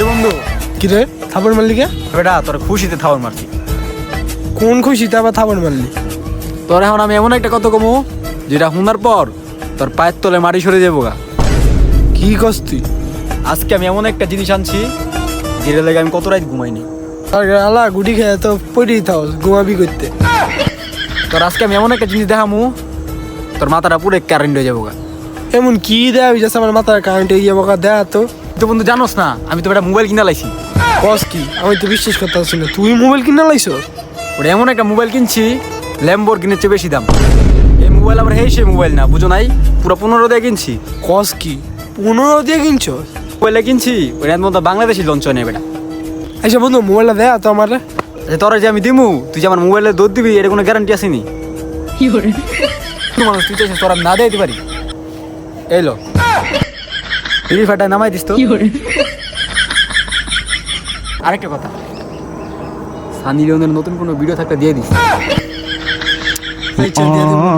কিরে বন্ধু, কিরে থাপড় মারলি কে? বেটা তোর খুশিতে থাবর মারছি। কোন খুশিতে আবার থাপড় মারলি? তোর এখন আমি এমন একটা কথা কমু যেটা শোনার পর তোর পায়ের তলে মাটি সরে যাবো গা। কি কস তুই? আজকে আমি এমন একটা জিনিস আনছি যেটা লেগে আমি কত রাত ঘুমাইনি। আর আলা গুটি খেয়ে তো পড়েই থাও ঘুমাবি করতে। তোর আজকে আমি এমন একটা জিনিস দেখামু তোর মাথাটা পুরো কারেন্ট হয়ে যাবো গা। এমন কি দেয়া যাচ্ছে আমার মাথার কারেন্ট হয়ে যাবো দেয়া তো। তো বন্ধু জানোস না আমি তো একটা মোবাইল কিনা লাইছি। কস কি? আমি তো বিশ্বাস করতে পারছি না, তুই মোবাইল কিনা লাইছো? ওটা এমন একটা মোবাইল কিনছি ল্যাম্বরগিনির চেয়ে বেশি দাম। এই মোবাইল আবার সেই মোবাইল না, বুঝো নাই, পুরো 15 দিয়ে কিনছি। কস কি 15 দিয়ে কিনছো? মোবাইলে কিনছি ওইটার মধ্যে বাংলাদেশি লঞ্চ নেই বেটা। আচ্ছা বন্ধু মোবাইলটা দেয়া তো আমার। তোরা যে আমি দিমু তুই যে আমার মোবাইলে দৌড় দিবি এর কোনো গ্যারান্টি আসেনি। মানুষ তুই চাইছিস তোরা না দিতে পারি। এইলো ফ্রি ফায়ারটা নামাই দিস তো। আরেকটা কথা, সানি লিওনের নতুন কোনো ভিডিও থাকলে দিয়ে দিস। আচ্ছা দিয়ে দেবো।